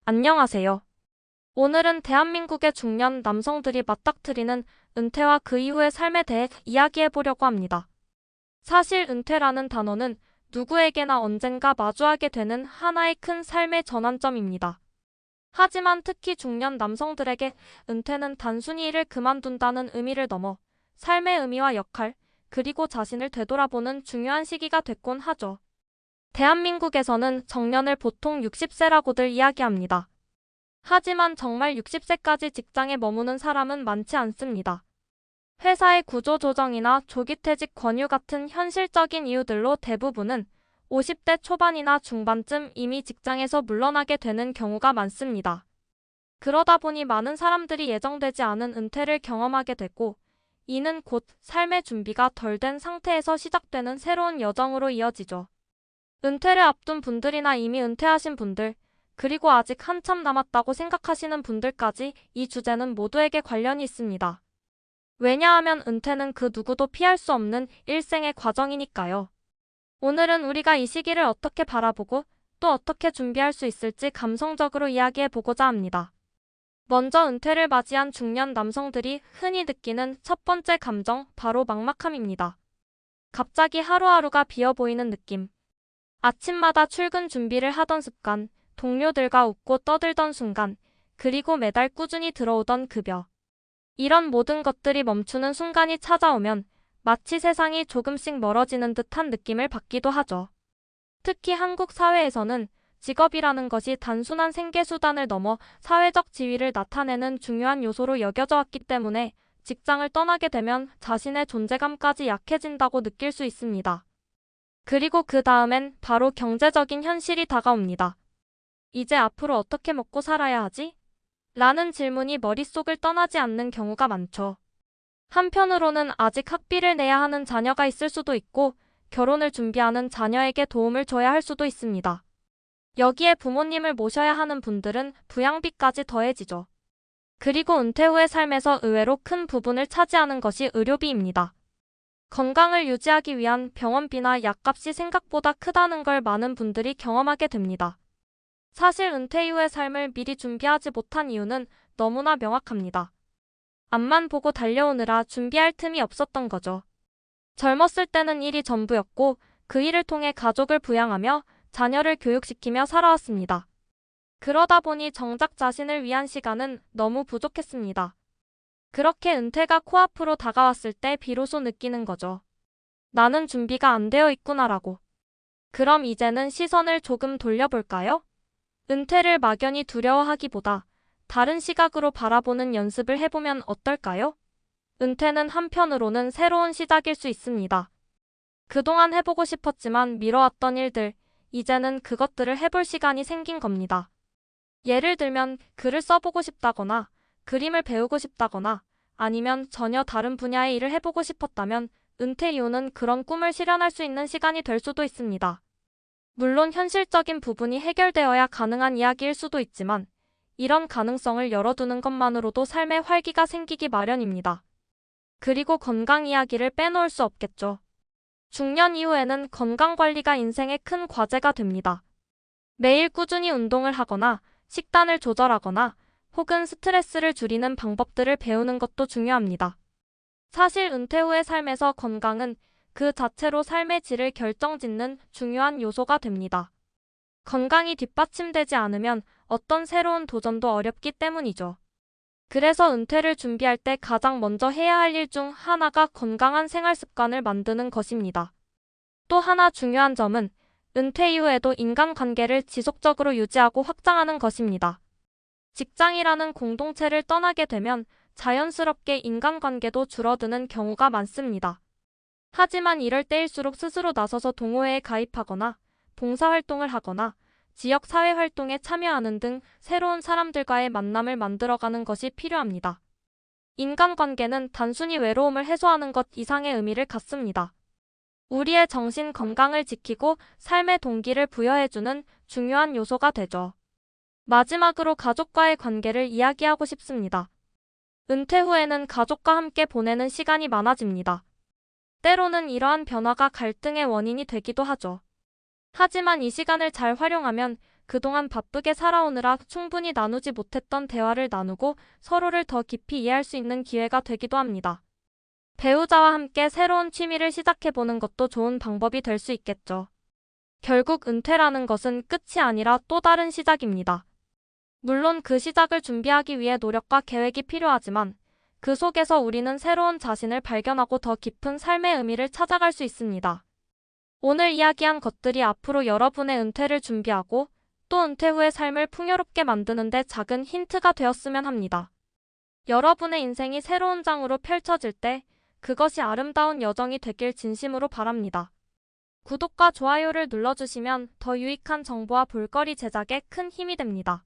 안녕하세요. 오늘은 대한민국의 중년 남성들이 맞닥뜨리는 은퇴와 그 이후의 삶에 대해 이야기해 보려고 합니다. 사실 은퇴라는 단어는 누구에게나 언젠가 마주하게 되는 하나의 큰 삶의 전환점입니다. 하지만 특히 중년 남성들에게 은퇴는 단순히 일을 그만둔다는 의미를 넘어 삶의 의미와 역할, 그리고 자신을 되돌아보는 중요한 시기가 됐곤 하죠. 대한민국에서는 정년을 보통 60세라고들 이야기합니다. 하지만 정말 60세까지 직장에 머무는 사람은 많지 않습니다. 회사의 구조 조정이나 조기 퇴직 권유 같은 현실적인 이유들로 대부분은 50대 초반이나 중반쯤 이미 직장에서 물러나게 되는 경우가 많습니다. 그러다 보니 많은 사람들이 예정되지 않은 은퇴를 경험하게 되고, 이는 곧 삶의 준비가 덜 된 상태에서 시작되는 새로운 여정으로 이어지죠. 은퇴를 앞둔 분들이나 이미 은퇴하신 분들, 그리고 아직 한참 남았다고 생각하시는 분들까지 이 주제는 모두에게 관련이 있습니다. 왜냐하면 은퇴는 그 누구도 피할 수 없는 일생의 과정이니까요. 오늘은 우리가 이 시기를 어떻게 바라보고 또 어떻게 준비할 수 있을지 감성적으로 이야기해 보고자 합니다. 먼저 은퇴를 맞이한 중년 남성들이 흔히 느끼는 첫 번째 감정, 바로 막막함입니다. 갑자기 하루하루가 비어 보이는 느낌. 아침마다 출근 준비를 하던 습관, 동료들과 웃고 떠들던 순간, 그리고 매달 꾸준히 들어오던 급여. 이런 모든 것들이 멈추는 순간이 찾아오면 마치 세상이 조금씩 멀어지는 듯한 느낌을 받기도 하죠. 특히 한국 사회에서는 직업이라는 것이 단순한 생계수단을 넘어 사회적 지위를 나타내는 중요한 요소로 여겨져 왔기 때문에 직장을 떠나게 되면 자신의 존재감까지 약해진다고 느낄 수 있습니다. 그리고 그 다음엔 바로 경제적인 현실이 다가옵니다. 이제 앞으로 어떻게 먹고 살아야 하지? 라는 질문이 머릿속을 떠나지 않는 경우가 많죠. 한편으로는 아직 학비를 내야 하는 자녀가 있을 수도 있고, 결혼을 준비하는 자녀에게 도움을 줘야 할 수도 있습니다. 여기에 부모님을 모셔야 하는 분들은 부양비까지 더해지죠. 그리고 은퇴 후의 삶에서 의외로 큰 부분을 차지하는 것이 의료비입니다. 건강을 유지하기 위한 병원비나 약값이 생각보다 크다는 걸 많은 분들이 경험하게 됩니다. 사실 은퇴 이후의 삶을 미리 준비하지 못한 이유는 너무나 명확합니다. 앞만 보고 달려오느라 준비할 틈이 없었던 거죠. 젊었을 때는 일이 전부였고, 그 일을 통해 가족을 부양하며 자녀를 교육시키며 살아왔습니다. 그러다 보니 정작 자신을 위한 시간은 너무 부족했습니다. 그렇게 은퇴가 코앞으로 다가왔을 때 비로소 느끼는 거죠. 나는 준비가 안 되어 있구나라고. 그럼 이제는 시선을 조금 돌려볼까요? 은퇴를 막연히 두려워하기보다 다른 시각으로 바라보는 연습을 해보면 어떨까요? 은퇴는 한편으로는 새로운 시작일 수 있습니다. 그동안 해보고 싶었지만 미뤄왔던 일들, 이제는 그것들을 해볼 시간이 생긴 겁니다. 예를 들면 글을 써보고 싶다거나 그림을 배우고 싶다거나 아니면 전혀 다른 분야의 일을 해보고 싶었다면 은퇴 이후는 그런 꿈을 실현할 수 있는 시간이 될 수도 있습니다. 물론 현실적인 부분이 해결되어야 가능한 이야기일 수도 있지만 이런 가능성을 열어두는 것만으로도 삶의 활기가 생기기 마련입니다. 그리고 건강 이야기를 빼놓을 수 없겠죠. 중년 이후에는 건강관리가 인생의 큰 과제가 됩니다. 매일 꾸준히 운동을 하거나 식단을 조절하거나 혹은 스트레스를 줄이는 방법들을 배우는 것도 중요합니다. 사실 은퇴 후의 삶에서 건강은 그 자체로 삶의 질을 결정짓는 중요한 요소가 됩니다. 건강이 뒷받침되지 않으면 어떤 새로운 도전도 어렵기 때문이죠. 그래서 은퇴를 준비할 때 가장 먼저 해야 할 일 중 하나가 건강한 생활 습관을 만드는 것입니다. 또 하나 중요한 점은 은퇴 이후에도 인간관계를 지속적으로 유지하고 확장하는 것입니다. 직장이라는 공동체를 떠나게 되면 자연스럽게 인간관계도 줄어드는 경우가 많습니다. 하지만 이럴 때일수록 스스로 나서서 동호회에 가입하거나 봉사활동을 하거나 지역 사회활동에 참여하는 등 새로운 사람들과의 만남을 만들어가는 것이 필요합니다. 인간관계는 단순히 외로움을 해소하는 것 이상의 의미를 갖습니다. 우리의 정신 건강을 지키고 삶의 동기를 부여해주는 중요한 요소가 되죠. 마지막으로 가족과의 관계를 이야기하고 싶습니다. 은퇴 후에는 가족과 함께 보내는 시간이 많아집니다. 때로는 이러한 변화가 갈등의 원인이 되기도 하죠. 하지만 이 시간을 잘 활용하면 그동안 바쁘게 살아오느라 충분히 나누지 못했던 대화를 나누고 서로를 더 깊이 이해할 수 있는 기회가 되기도 합니다. 배우자와 함께 새로운 취미를 시작해보는 것도 좋은 방법이 될 수 있겠죠. 결국 은퇴라는 것은 끝이 아니라 또 다른 시작입니다. 물론 그 시작을 준비하기 위해 노력과 계획이 필요하지만 그 속에서 우리는 새로운 자신을 발견하고 더 깊은 삶의 의미를 찾아갈 수 있습니다. 오늘 이야기한 것들이 앞으로 여러분의 은퇴를 준비하고 또 은퇴 후의 삶을 풍요롭게 만드는 데 작은 힌트가 되었으면 합니다. 여러분의 인생이 새로운 장으로 펼쳐질 때 그것이 아름다운 여정이 되길 진심으로 바랍니다. 구독과 좋아요를 눌러주시면 더 유익한 정보와 볼거리 제작에 큰 힘이 됩니다.